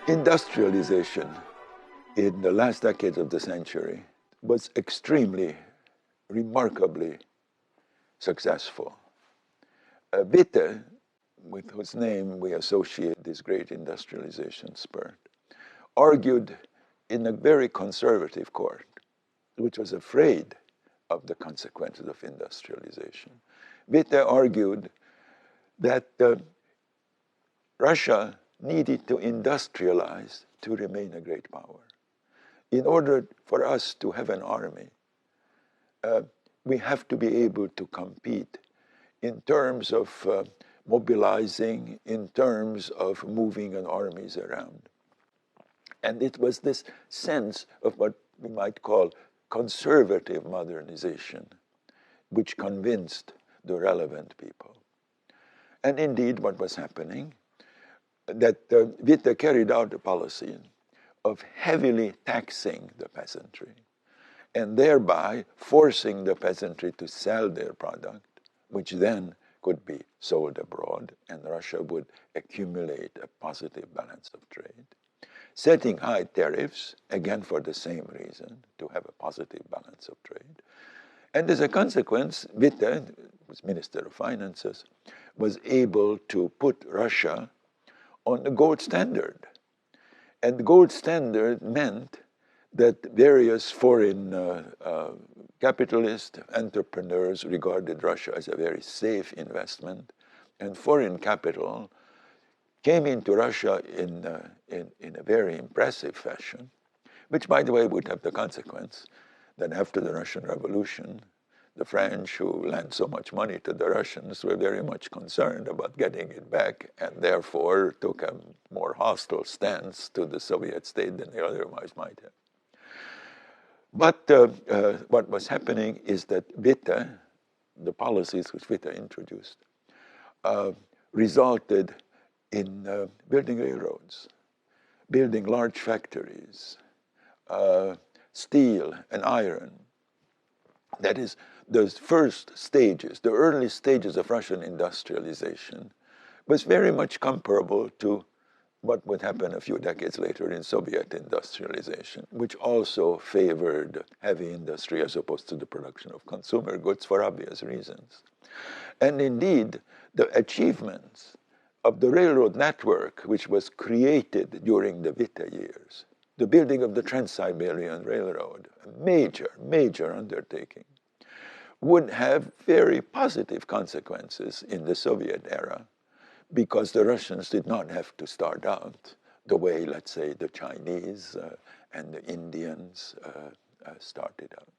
Industrialization in the last decades of the century was extremely, remarkably successful. Witte, with whose name we associate this great industrialization spurt, argued in a very conservative court, which was afraid of the consequences of industrialization. Witte argued that Russia needed to industrialize to remain a great power. In order for us to have an army, we have to be able to compete in terms of mobilizing, in terms of moving an armies around. And it was this sense of what we might call conservative modernization which convinced the relevant people. And indeed, what was happening, that Witte carried out a policy of heavily taxing the peasantry and thereby forcing the peasantry to sell their product, which then could be sold abroad, and Russia would accumulate a positive balance of trade. Setting high tariffs, again for the same reason, to have a positive balance of trade. And as a consequence, Witte, who was Minister of Finances, was able to put Russia on the gold standard. And the gold standard meant that various foreign capitalist entrepreneurs regarded Russia as a very safe investment, and foreign capital came into Russia in a very impressive fashion, which, by the way, would have the consequence that after the Russian Revolution, the French, who lent so much money to the Russians, were very much concerned about getting it back, and therefore took a more hostile stance to the Soviet state than they otherwise might have. But what was happening is that Witte, the policies which Witte introduced, resulted in building railroads, building large factories, steel and iron. That is, those first stages, the early stages of Russian industrialization, was very much comparable to what would happen a few decades later in Soviet industrialization, which also favored heavy industry as opposed to the production of consumer goods for obvious reasons. And indeed, the achievements of the railroad network, which was created during the Witte years, the building of the Trans-Siberian Railroad, a major undertaking, would have very positive consequences in the Soviet era, because the Russians did not have to start out the way, let's say, the Chinese and the Indians started out.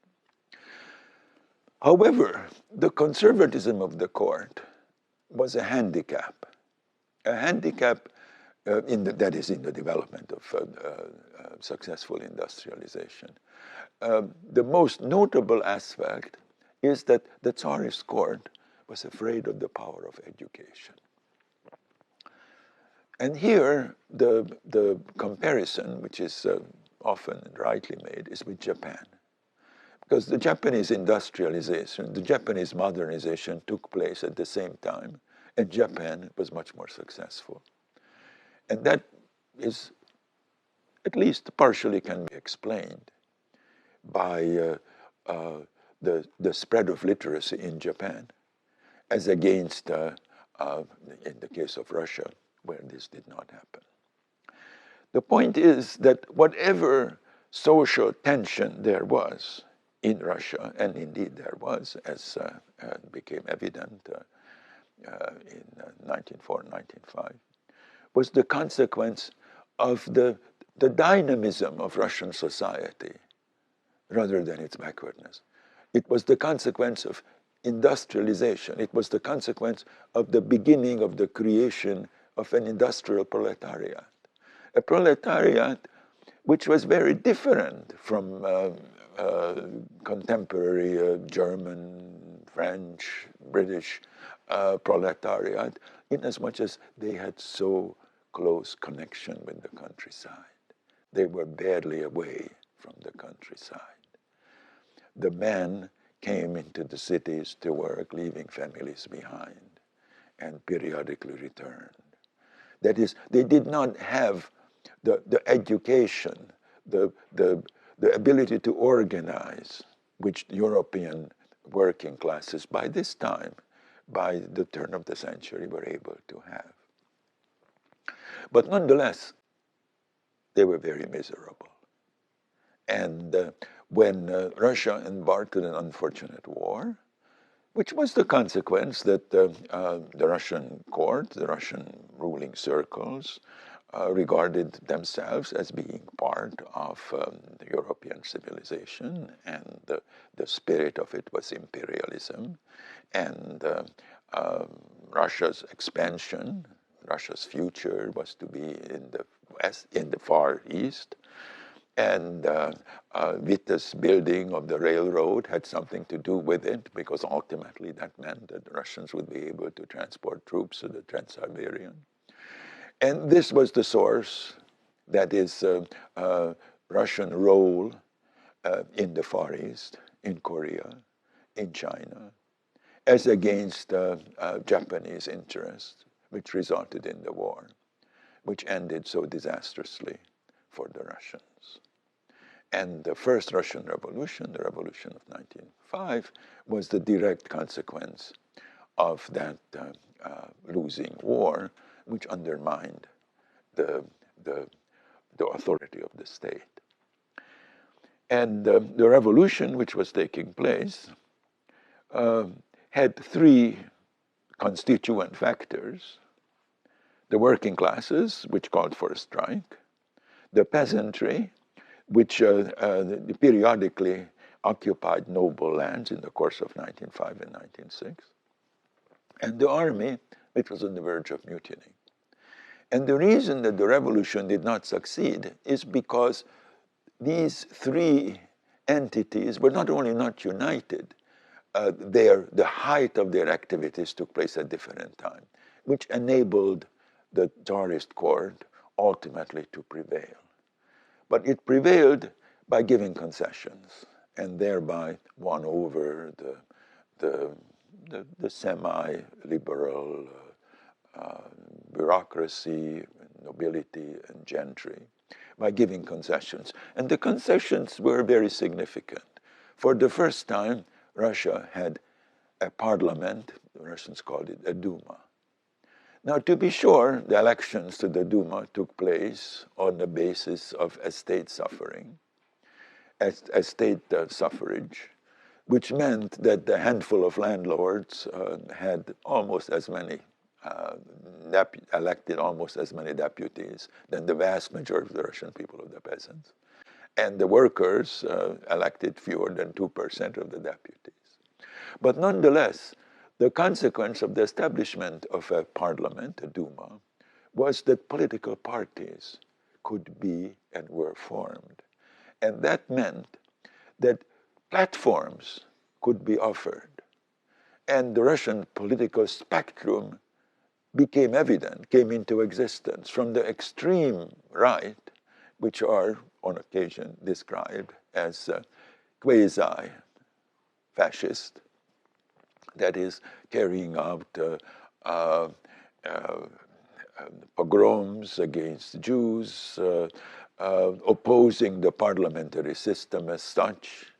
However, the conservatism of the court was a handicap that is in the development of successful industrialization. The most notable aspect is that the Tsarist court was afraid of the power of education. And here, the comparison, which is often rightly made, is with Japan. Because the Japanese industrialization, the Japanese modernization took place at the same time, and Japan was much more successful. And that is, at least partially, can be explained by the spread of literacy in Japan, as against, in the case of Russia, where this did not happen. The point is that whatever social tension there was in Russia, and indeed there was, as became evident in 1904, 1905, was the consequence of the dynamism of Russian society rather than its backwardness. It was the consequence of industrialization. It was the consequence of the beginning of the creation of an industrial proletariat. A proletariat which was very different from contemporary German, French, British proletariat, in as much as they had so close connection with the countryside. They were barely away from the countryside. The men came into the cities to work, leaving families behind, and periodically returned. That is, they did not have the education, the ability to organize, which European working classes by this time, by the turn of the century, were able to have. But nonetheless, they were very miserable. And when Russia embarked on an unfortunate war, which was the consequence that the Russian court, the Russian ruling circles, regarded themselves as being part of the European civilization, and the spirit of it was imperialism, and Russia's expansion, Russia's future was to be in the west, in the Far East, and Witta's building of the railroad had something to do with it, because ultimately that meant that the Russians would be able to transport troops to the Trans-Siberian. And this was the source, that is Russian role in the Far East, in Korea, in China, as against Japanese interests, which resulted in the war, which ended so disastrously for the Russians. And the first Russian Revolution, the Revolution of 1905, was the direct consequence of that losing war, which undermined the authority of the state. And the revolution which was taking place had three constituent factors: the working classes, which called for a strike; the peasantry, which periodically occupied noble lands in the course of 1905 and 1906; and the army, which was on the verge of mutiny. And the reason that the revolution did not succeed is because these three entities were not only not united, the height of their activities took place at different times, which enabled the Tsarist court ultimately to prevail. But it prevailed by giving concessions, and thereby won over the semi-liberal bureaucracy, nobility, and gentry, by giving concessions. And the concessions were very significant. For the first time, Russia had a parliament, the Russians called it a Duma. Now, to be sure, the elections to the Duma took place on the basis of estate suffrage, which meant that the handful of landlords had almost as many, elected almost as many deputies than the vast majority of the Russian people, of the peasants. And the workers elected fewer than 2% of the deputies. But nonetheless, the consequence of the establishment of a parliament, a Duma, was that political parties could be and were formed. And that meant that platforms could be offered. And the Russian political spectrum became evident, came into existence, from the extreme right, which are on occasion described as quasi-fascist, that is, carrying out pogroms against Jews, opposing the parliamentary system as such,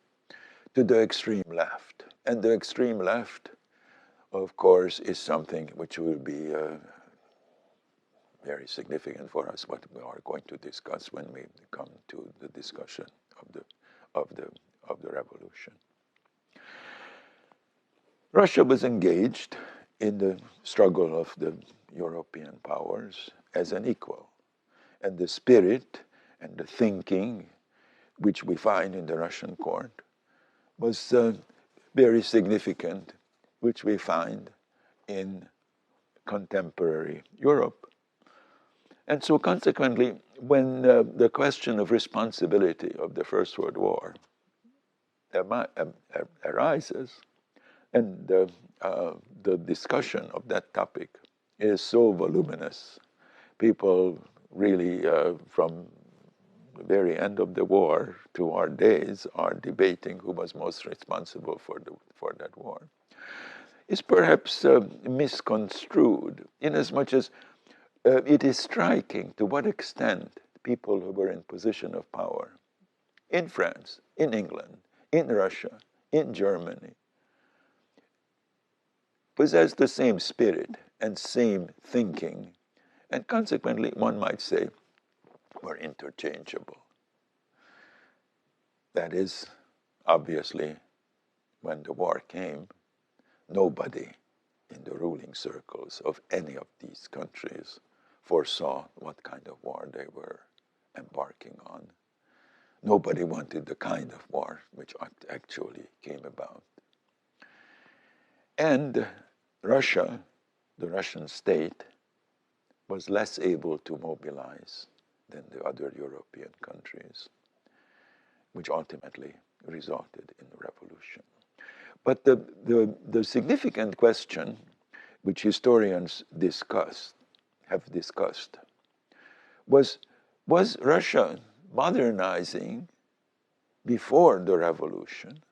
to the extreme left. And the extreme left, of course, is something which will be very significant for us, what we are going to discuss when we come to the discussion of the revolution. Russia was engaged in the struggle of the European powers as an equal. And the spirit and the thinking which we find in the Russian court was very significant, which we find in contemporary Europe. And so consequently, when the question of responsibility of the First World War arises, And the discussion of that topic is so voluminous. People really, from the very end of the war to our days, are debating who was most responsible for that war. Is perhaps misconstrued, inasmuch as it is striking to what extent people who were in position of power in France, in England, in Russia, in Germany, possess the same spirit and same thinking, and consequently, one might say, were interchangeable. That is, obviously, when the war came, nobody in the ruling circles of any of these countries foresaw what kind of war they were embarking on. Nobody wanted the kind of war which actually came about. And Russia, the Russian state, was less able to mobilize than the other European countries, which ultimately resulted in the revolution. But the significant question which historians have discussed, was Russia modernizing before the revolution?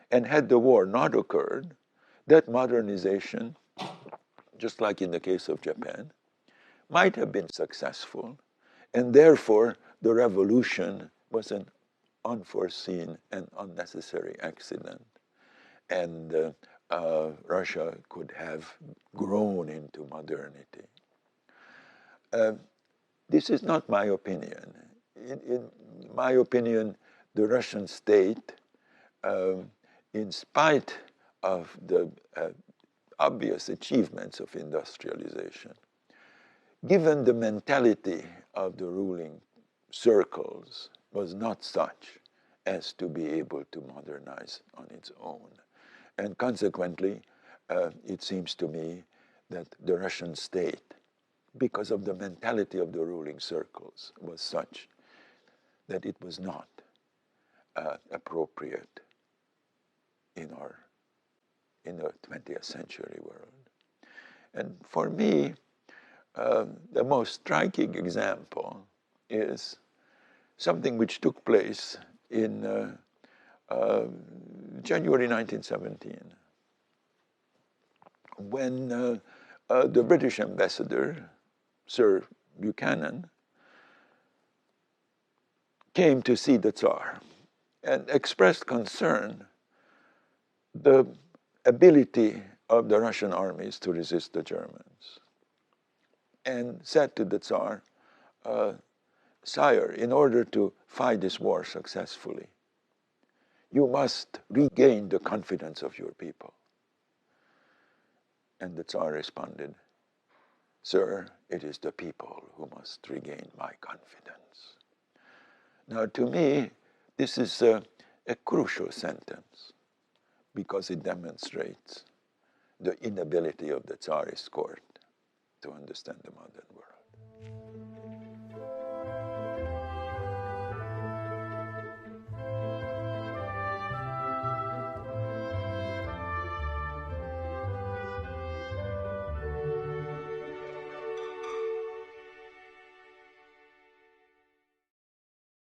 And had the war not occurred, that modernization, just like in the case of Japan, might have been successful, and therefore the revolution was an unforeseen and unnecessary accident, and Russia could have grown into modernity. This is not my opinion. In my opinion, the Russian state, in spite of the obvious achievements of industrialization, given the mentality of the ruling circles, was not such as to be able to modernize on its own. And consequently, it seems to me that the Russian state, because of the mentality of the ruling circles, was such that it was not appropriate in the 20th century world. And for me, the most striking example is something which took place in January 1917, when the British ambassador, Sir Buchanan, came to see the Tsar and expressed concern the ability of the Russian armies to resist the Germans, and said to the Tsar, "Sire, in order to fight this war successfully, you must regain the confidence of your people." And the Tsar responded, "Sir, it is the people who must regain my confidence." Now, to me, this is a crucial sentence, because it demonstrates the inability of the Tsarist court to understand the modern world.